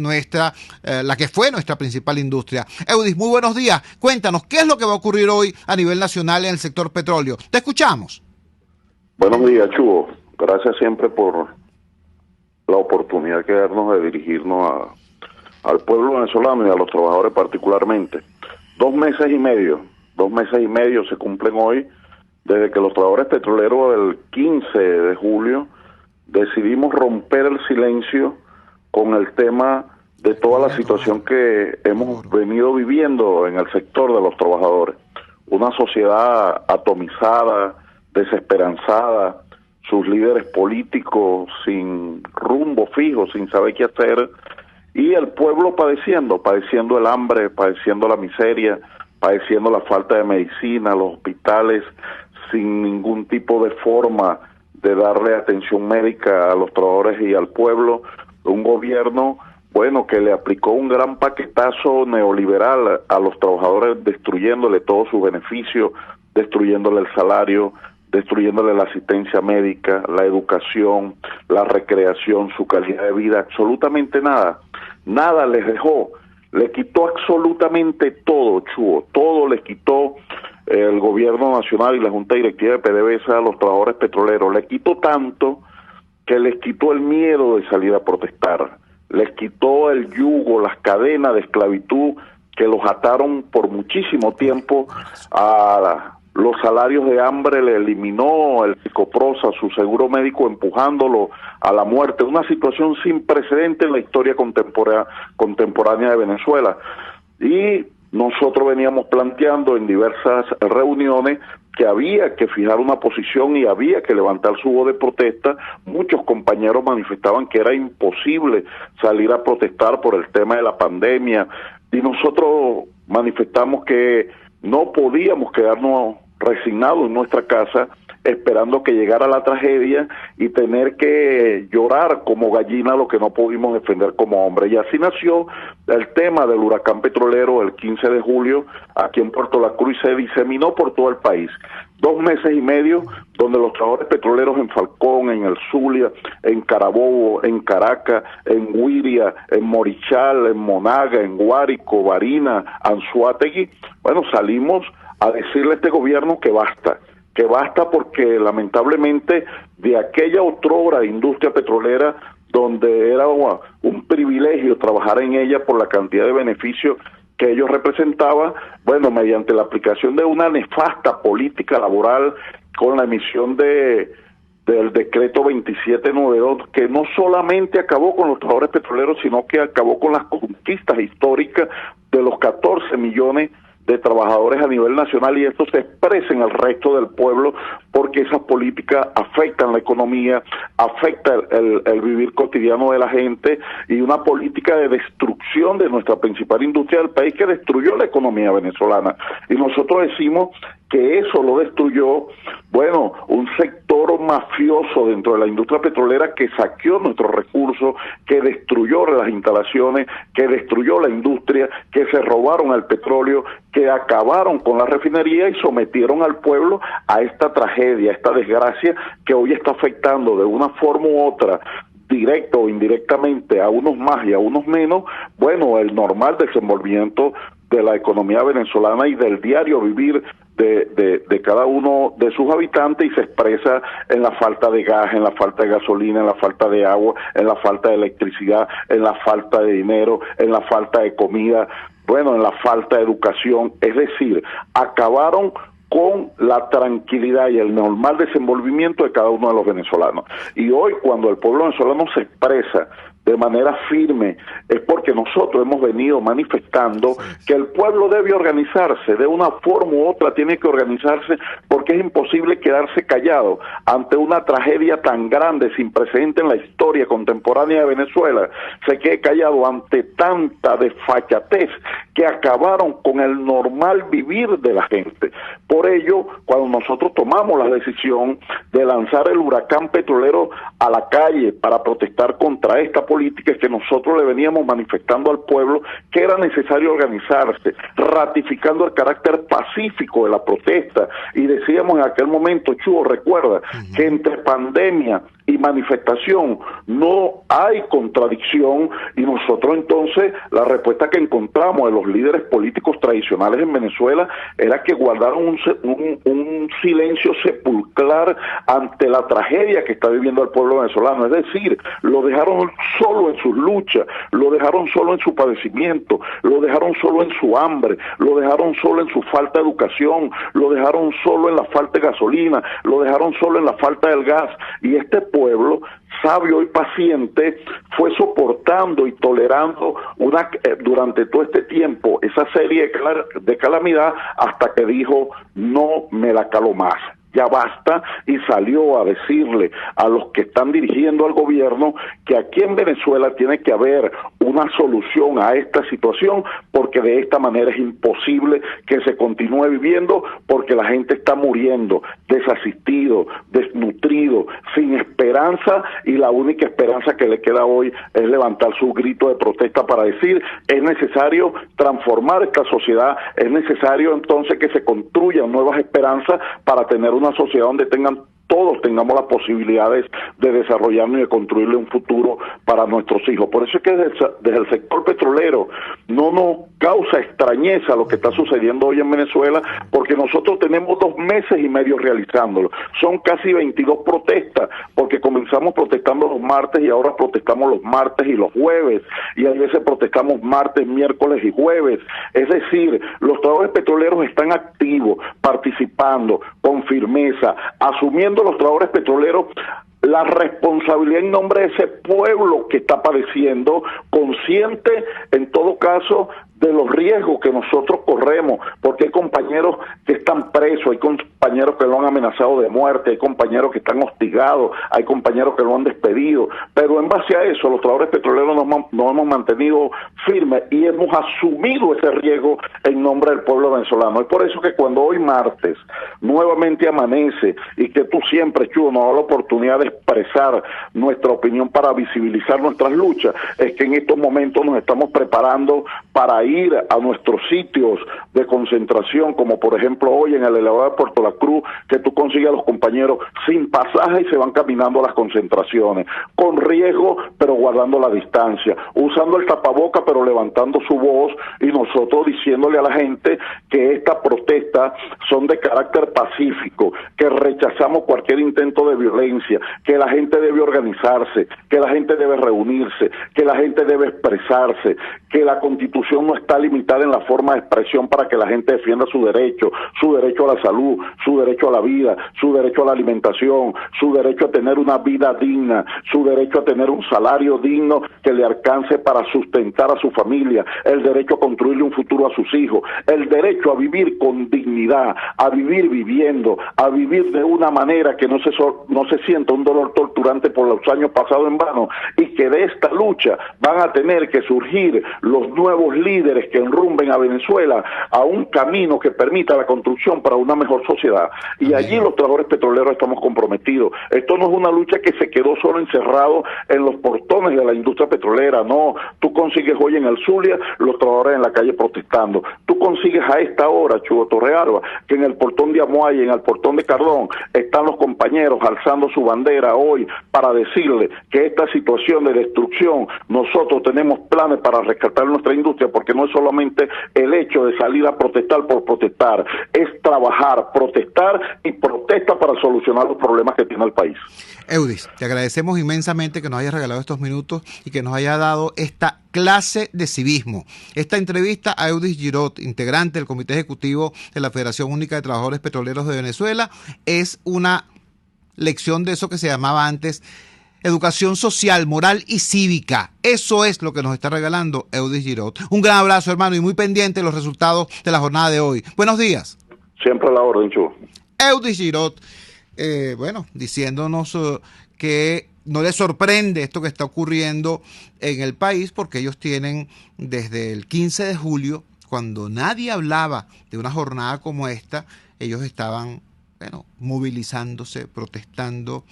la que fue nuestra principal industria. Eudis, muy buenos días. Cuéntanos, ¿qué es lo que va a ocurrir hoy a nivel nacional en el sector petróleo? Te escuchamos. Buenos días, Chugo. Gracias siempre por la oportunidad que darnos de dirigirnos al pueblo venezolano y a los trabajadores particularmente. 2 meses y medio se cumplen hoy desde que los trabajadores petroleros del 15 de julio decidimos romper el silencio con el tema de toda la situación que hemos venido viviendo en el sector de los trabajadores. Una sociedad atomizada, desesperanzada, sus líderes políticos sin rumbo fijo, sin saber qué hacer, y el pueblo padeciendo el hambre, padeciendo la miseria, padeciendo la falta de medicina, los hospitales sin ningún tipo de forma de darle atención médica a los trabajadores y al pueblo, un gobierno, que le aplicó un gran paquetazo neoliberal a los trabajadores, destruyéndole todos sus beneficios, destruyéndole el salario, destruyéndole la asistencia médica, la educación, la recreación, su calidad de vida, absolutamente nada les dejó, le quitó absolutamente todo, Chugo, todo les quitó el gobierno nacional y la Junta Directiva de PDVSA a los trabajadores petroleros, le quitó tanto que les quitó el miedo de salir a protestar, les quitó el yugo, las cadenas de esclavitud que los ataron por muchísimo tiempo a los salarios de hambre, le eliminó el Psicoprosa, su seguro médico, empujándolo a la muerte. Una situación sin precedente en la historia contemporánea de Venezuela. Y nosotros veníamos planteando en diversas reuniones que había que fijar una posición y había que levantar su voz de protesta. Muchos compañeros manifestaban que era imposible salir a protestar por el tema de la pandemia, y nosotros manifestamos que no podíamos quedarnos resignados en nuestra casa esperando que llegara la tragedia y tener que llorar como gallina lo que no pudimos defender como hombre. Y así nació el tema del huracán petrolero el 15 de julio aquí en Puerto La Cruz, y se diseminó por todo el país. 2 meses y medio donde los trabajadores petroleros en Falcón, en El Zulia, en Carabobo, en Caracas, en Guiria, en Morichal, en Monaga, en Guárico, Barinas, Anzoátegui, bueno, salimos a decirle a este gobierno que basta porque lamentablemente de aquella otrora industria petrolera donde era un privilegio trabajar en ella por la cantidad de beneficios que ellos representaban, bueno, mediante la aplicación de una nefasta política laboral con la emisión del decreto 2792, que no solamente acabó con los trabajadores petroleros, sino que acabó con las conquistas históricas de los 14 millones de trabajadores a nivel nacional, y esto se expresa en el resto del pueblo porque esas políticas afectan la economía, afecta el vivir cotidiano de la gente, y una política de destrucción de nuestra principal industria del país que destruyó la economía venezolana. Y nosotros decimos que eso lo destruyó, bueno, un sector mafioso dentro de la industria petrolera que saqueó nuestros recursos, que destruyó las instalaciones, que destruyó la industria, que se robaron el petróleo, que acabaron con la refinería y sometieron al pueblo a esta tragedia, a esta desgracia que hoy está afectando de una forma u otra, directo o indirectamente, a unos más y a unos menos, bueno, el normal desenvolvimiento de la economía venezolana y del diario vivir de cada uno de sus habitantes, y se expresa en la falta de gas, en la falta de gasolina, en la falta de agua, en la falta de electricidad, en la falta de dinero, en la falta de comida, bueno, en la falta de educación. Es decir, acabaron con la tranquilidad y el normal desenvolvimiento de cada uno de los venezolanos. Y hoy, cuando el pueblo venezolano se expresa de manera firme, es porque nosotros hemos venido manifestando que el pueblo debe organizarse, de una forma u otra tiene que organizarse, porque es imposible quedarse callado ante una tragedia tan grande, sin precedente en la historia contemporánea de Venezuela. Se quede callado ante tanta desfachatez que acabaron con el normal vivir de la gente. Por ello, cuando nosotros tomamos la decisión de lanzar el huracán petrolero a la calle para protestar contra esta política, es que nosotros le veníamos manifestando al pueblo que era necesario organizarse, ratificando el carácter pacífico de la protesta, y decíamos en aquel momento, Chugo, recuerda, que entre pandemia y manifestación no hay contradicción, y nosotros entonces la respuesta que encontramos de los líderes políticos tradicionales en Venezuela era que guardaron un silencio sepulcral ante la tragedia que está viviendo el pueblo venezolano. Es decir, lo dejaron solo en sus luchas, lo dejaron solo en su padecimiento, lo dejaron solo en su hambre, lo dejaron solo en su falta de educación, lo dejaron solo en la falta de gasolina, lo dejaron solo en la falta del gas. Y este pueblo, sabio y paciente, fue soportando y tolerando durante todo este tiempo esa serie de calamidad, hasta que dijo, no me la calo más, ya basta, y salió a decirle a los que están dirigiendo al gobierno que aquí en Venezuela tiene que haber una solución a esta situación, porque de esta manera es imposible que se continúe viviendo, porque la gente está muriendo, desasistido, desnutrido, sin esperanza, y la única esperanza que le queda hoy es levantar su grito de protesta para decir, es necesario transformar esta sociedad, es necesario entonces que se construyan nuevas esperanzas para tener una sociedad donde todos tengamos las posibilidades de desarrollarnos y de construirle un futuro para nuestros hijos. Por eso es que desde el sector petrolero no nos causa extrañeza lo que está sucediendo hoy en Venezuela, porque nosotros tenemos 2 meses y medio realizándolo. Son casi 22 protestas, porque comenzamos protestando los martes y ahora protestamos los martes y los jueves, y a veces protestamos martes, miércoles y jueves. Es decir, los trabajadores petroleros están activos, participando con firmeza, asumiendo los trabajadores petroleros la responsabilidad en nombre de ese pueblo que está padeciendo, consciente en todo caso de los riesgos que nosotros corremos, porque hay compañeros que están presos, hay compañeros que lo han amenazado de muerte, hay compañeros que están hostigados, hay compañeros que lo han despedido, pero en base a eso los trabajadores petroleros nos hemos mantenido firmes y hemos asumido ese riesgo en nombre del pueblo venezolano. Es por eso que cuando hoy martes nuevamente amanece y que tú siempre, Chugo, nos das la oportunidad de expresar nuestra opinión para visibilizar nuestras luchas, es que en estos momentos nos estamos preparando para ir a nuestros sitios de concentración, como por ejemplo hoy en el elevador de Puerto La Cruz, que tú consigues a los compañeros sin pasaje y se van caminando a las concentraciones, con riesgo pero guardando la distancia, usando el tapaboca pero levantando su voz, y nosotros diciéndole a la gente que estas protestas son de carácter pacífico, que rechazamos cualquier intento de violencia, que la gente debe organizarse, que la gente debe reunirse, que la gente debe expresarse, que la Constitución no está limitada en la forma de expresión para que la gente defienda su derecho a la salud, su derecho a la vida, su derecho a la alimentación, su derecho a tener una vida digna, su derecho a tener un salario digno que le alcance para sustentar a su familia, el derecho a construirle un futuro a sus hijos, el derecho a vivir con dignidad, a vivir viviendo, a vivir de una manera que no se sienta un dolor torturante por los años pasados en vano, y que de esta lucha van a tener que surgir los nuevos líderes que enrumben a Venezuela a un camino que permita la construcción para una mejor sociedad. Y allí los trabajadores petroleros estamos comprometidos. Esto no es una lucha que se quedó solo encerrado en los portones de la industria petrolera, no. Tú consigues hoy en el Zulia los trabajadores en la calle protestando. Tú consigues a esta hora, Chugo Torrealba, que en el portón de Amuay, en el portón de Cardón, están los compañeros alzando su bandera hoy para decirle que esta situación de destrucción, nosotros tenemos planes para rescatar nuestra industria, porque no es solamente el hecho de salir a protestar por protestar, es trabajar, protestar y protesta para solucionar los problemas que tiene el país. Eudis, te agradecemos inmensamente que nos hayas regalado estos minutos y que nos haya dado esta clase de civismo. Esta entrevista a Eudis Girot, integrante del Comité Ejecutivo de la Federación Única de Trabajadores Petroleros de Venezuela, es una lección de eso que se llamaba antes educación social, moral y cívica. Eso es lo que nos está regalando Eudis Girot. Un gran abrazo, hermano, y muy pendiente de los resultados de la jornada de hoy. Buenos días. Siempre a la orden, Chugo. Eudis Girot, diciéndonos que no les sorprende esto que está ocurriendo en el país, porque ellos tienen desde el 15 de julio, cuando nadie hablaba de una jornada como esta, ellos estaban movilizándose, protestando,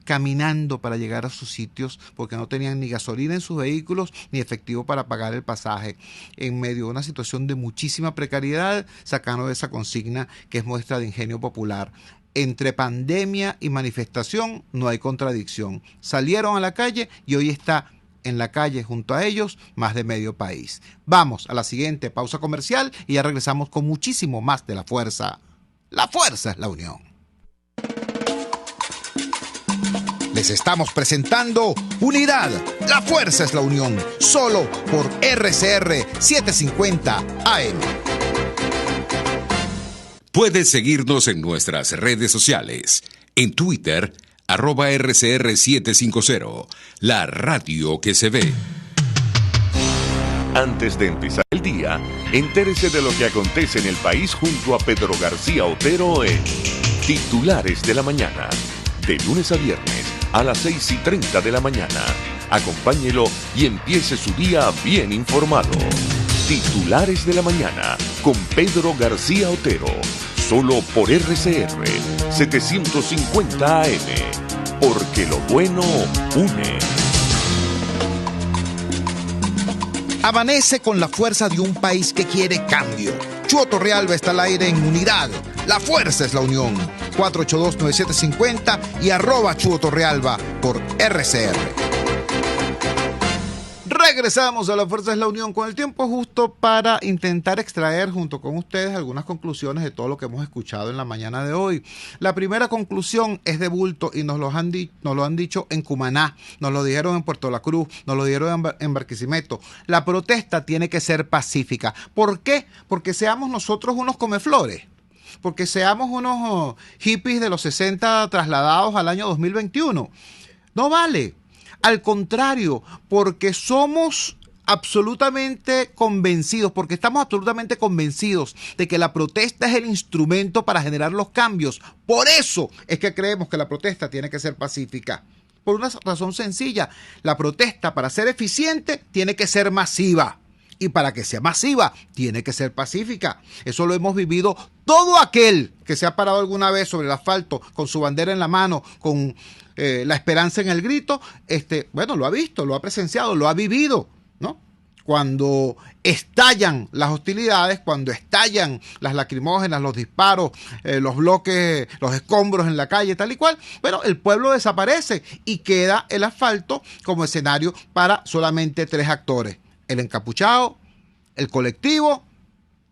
caminando para llegar a sus sitios, porque no tenían ni gasolina en sus vehículos ni efectivo para pagar el pasaje, en medio de una situación de muchísima precariedad, sacando esa consigna que es muestra de ingenio popular. Entre pandemia y manifestación no hay contradicción. Salieron a la calle y hoy está en la calle junto a ellos más de medio país. Vamos a la siguiente pausa comercial y ya regresamos con muchísimo más de La Fuerza. La fuerza es la unión. Les estamos presentando Unidad. La fuerza es la unión. Solo por RCR 750 AM. Puedes seguirnos en nuestras redes sociales. En Twitter, @RCR750. La radio que se ve. Antes de empezar el día, entérese de lo que acontece en el país junto a Pedro García Otero en Titulares de la Mañana. De lunes a viernes a las 6:30 de la mañana. Acompáñelo y empiece su día bien informado. Titulares de la Mañana con Pedro García Otero. Solo por RCR 750 AM. Porque lo bueno une. Amanece con la fuerza de un país que quiere cambio. Chugo Torrealba está al aire en Unidad. La fuerza es la unión. 482-9750 y @Chugo Torrealba por RCR. Regresamos a La Fuerza es la Unión con el tiempo justo para intentar extraer junto con ustedes algunas conclusiones de todo lo que hemos escuchado en la mañana de hoy. La primera conclusión es de bulto y nos lo han dicho en Cumaná, nos lo dijeron en Puerto La Cruz, nos lo dijeron en Barquisimeto. La protesta tiene que ser pacífica. ¿Por qué? Porque seamos nosotros unos comeflores. Porque seamos unos hippies de los 60 trasladados al año 2021. No vale. Al contrario, porque somos absolutamente convencidos, porque estamos absolutamente convencidos de que la protesta es el instrumento para generar los cambios. Por eso es que creemos que la protesta tiene que ser pacífica. Por una razón sencilla, la protesta, para ser eficiente, tiene que ser masiva. Y para que sea masiva, tiene que ser pacífica. Eso lo hemos vivido todo aquel que se ha parado alguna vez sobre el asfalto con su bandera en la mano, con la esperanza en el grito. Bueno, lo ha visto, lo ha presenciado, lo ha vivido, ¿no? Cuando estallan las hostilidades, cuando estallan las lacrimógenas, los disparos, los bloques, los escombros en la calle, tal y cual, bueno, el pueblo desaparece y queda el asfalto como escenario para solamente 3 actores: el encapuchado, el colectivo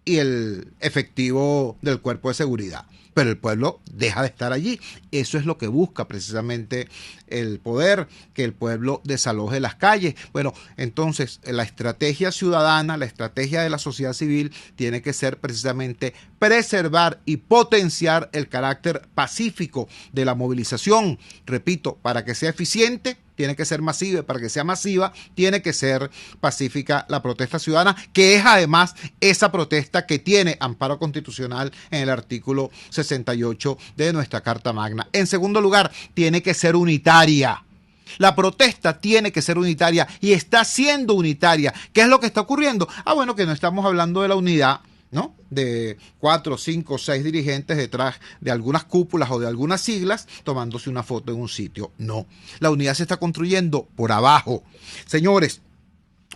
y el efectivo del cuerpo de seguridad. Pero el pueblo deja de estar allí. Eso es lo que busca precisamente el poder, que el pueblo desaloje las calles. Bueno, entonces la estrategia ciudadana, la estrategia de la sociedad civil tiene que ser precisamente preservar y potenciar el carácter pacífico de la movilización. Repito, para que sea eficiente, tiene que ser masiva, y para que sea masiva, tiene que ser pacífica la protesta ciudadana, que es además esa protesta que tiene amparo constitucional en el artículo 68 de nuestra Carta Magna. En segundo lugar, tiene que ser unitaria. La protesta tiene que ser unitaria y está siendo unitaria. ¿Qué es lo que está ocurriendo? Bueno, que no estamos hablando de la unidad, ¿no?, de 4, 5, 6 dirigentes detrás de algunas cúpulas o de algunas siglas tomándose una foto en un sitio. No, la unidad se está construyendo por abajo. Señores,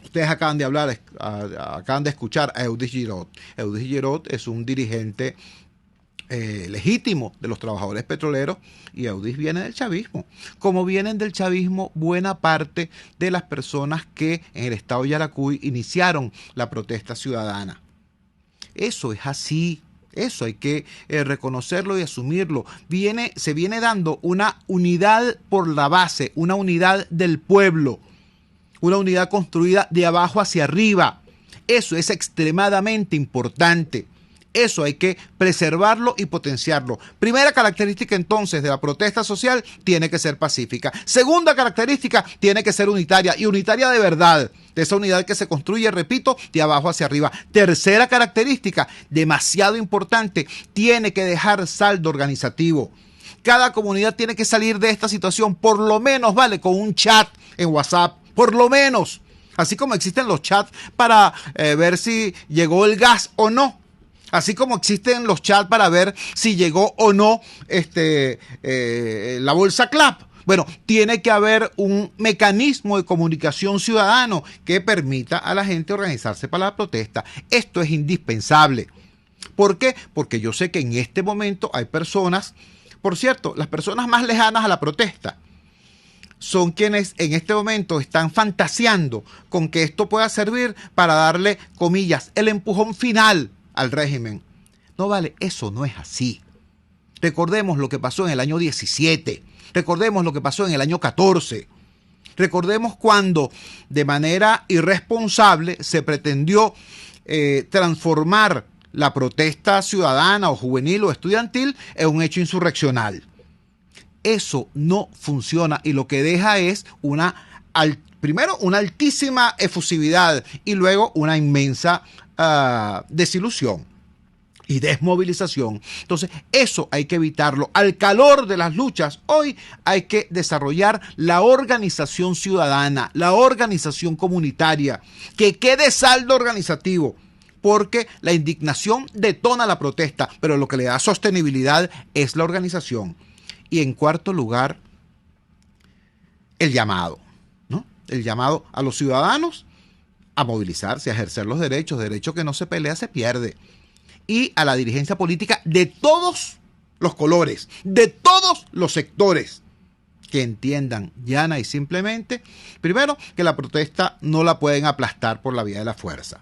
ustedes acaban de hablar, acaban de escuchar a Eudis Girot. Eudis Girot es un dirigente legítimo de los trabajadores petroleros, y Eudis viene del chavismo. Como vienen del chavismo buena parte de las personas que en el estado de Yaracuy iniciaron la protesta ciudadana. Eso es así, eso hay que reconocerlo y asumirlo. Se viene dando una unidad por la base, una unidad del pueblo, una unidad construida de abajo hacia arriba. Eso es extremadamente importante. Eso hay que preservarlo y potenciarlo. Primera característica entonces de la protesta social, tiene que ser pacífica. Segunda característica, tiene que ser unitaria, y unitaria de verdad, de esa unidad que se construye, repito, de abajo hacia arriba. Tercera característica, demasiado importante, tiene que dejar saldo organizativo. Cada comunidad tiene que salir de esta situación, por lo menos, ¿vale?, con un chat en WhatsApp, por lo menos. Así como existen los chats para ver si llegó el gas o no. Así como existen los chats para ver si llegó o no la bolsa CLAP. Bueno, tiene que haber un mecanismo de comunicación ciudadano que permita a la gente organizarse para la protesta. Esto es indispensable. ¿Por qué? Porque yo sé que en este momento hay personas, por cierto, las personas más lejanas a la protesta son quienes en este momento están fantaseando con que esto pueda servir para darle, comillas, el empujón final al régimen. No, vale, eso no es así. Recordemos lo que pasó en el año 17, recordemos lo que pasó en el año 14, recordemos cuando de manera irresponsable se pretendió transformar la protesta ciudadana o juvenil o estudiantil en un hecho insurreccional. Eso no funciona, y lo que deja es primero una altísima efusividad y luego una inmensa desilusión y desmovilización. Entonces, eso hay que evitarlo. Al calor de las luchas, hoy hay que desarrollar la organización ciudadana, la organización comunitaria, que quede saldo organizativo, porque la indignación detona la protesta, pero lo que le da sostenibilidad es la organización. Y en cuarto lugar, el llamado, ¿no? El llamado a los ciudadanos a movilizarse, a ejercer los derechos que no se pelea, se pierde. Y a la dirigencia política de todos los colores, de todos los sectores, que entiendan llana y simplemente, primero, que la protesta no la pueden aplastar por la vía de la fuerza.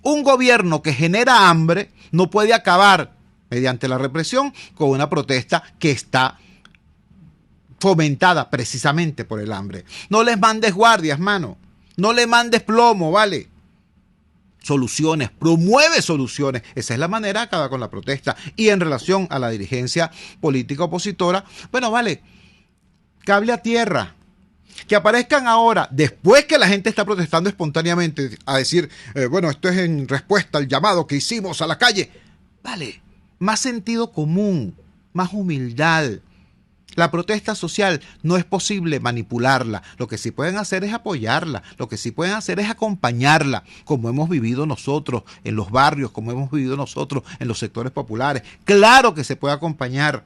Un gobierno que genera hambre no puede acabar mediante la represión con una protesta que está fomentada precisamente por el hambre. No les mandes guardias, mano. No le mandes plomo, ¿vale? Soluciones, promueve soluciones. Esa es la manera de acabar con la protesta. Y en relación a la dirigencia política opositora, bueno, vale, cable a tierra. Que aparezcan ahora, después que la gente está protestando espontáneamente, a decir, bueno, esto es en respuesta al llamado que hicimos a la calle. Vale, más sentido común, más humildad. La protesta social no es posible manipularla. Lo que sí pueden hacer es apoyarla. Lo que sí pueden hacer es acompañarla, como hemos vivido nosotros en los barrios, como hemos vivido nosotros en los sectores populares. Claro que se puede acompañar,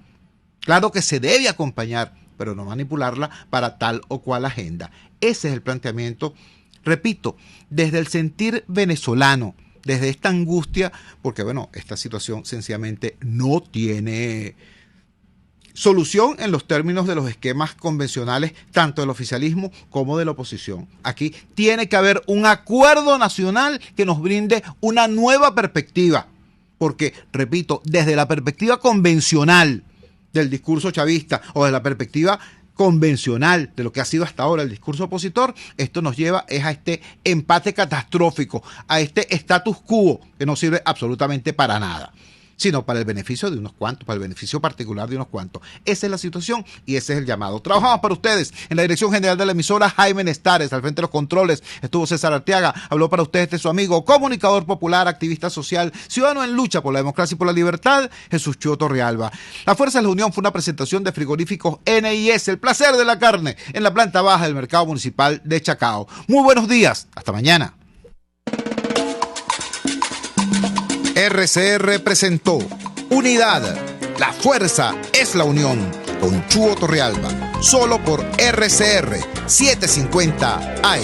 claro que se debe acompañar, pero no manipularla para tal o cual agenda. Ese es el planteamiento, repito, desde el sentir venezolano, desde esta angustia, porque bueno, esta situación sencillamente no tiene solución en los términos de los esquemas convencionales, tanto del oficialismo como de la oposición. Aquí tiene que haber un acuerdo nacional que nos brinde una nueva perspectiva, porque, repito, desde la perspectiva convencional del discurso chavista o de la perspectiva convencional de lo que ha sido hasta ahora el discurso opositor, esto nos lleva a este empate catastrófico, a este status quo que no sirve absolutamente para nada, sino para el beneficio de unos cuantos, para el beneficio particular de unos cuantos. Esa es la situación y ese es el llamado. Trabajamos para ustedes en la dirección general de la emisora, Jaime Nestares, al frente de los controles estuvo César Arteaga, habló para ustedes su amigo, comunicador popular, activista social, ciudadano en lucha por la democracia y por la libertad, Jesús Chio Torrealba. La Fuerza de la Unión fue una presentación de frigoríficos NIS, el placer de la carne, en la planta baja del mercado municipal de Chacao. Muy buenos días, hasta mañana. RCR presentó Unidad, la fuerza es la unión, con Chuo Torrealba, solo por RCR 750 AM.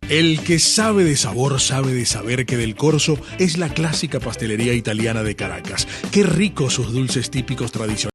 El que sabe de sabor sabe de saber que Del Corso es la clásica pastelería italiana de Caracas. Qué ricos sus dulces típicos tradicionales.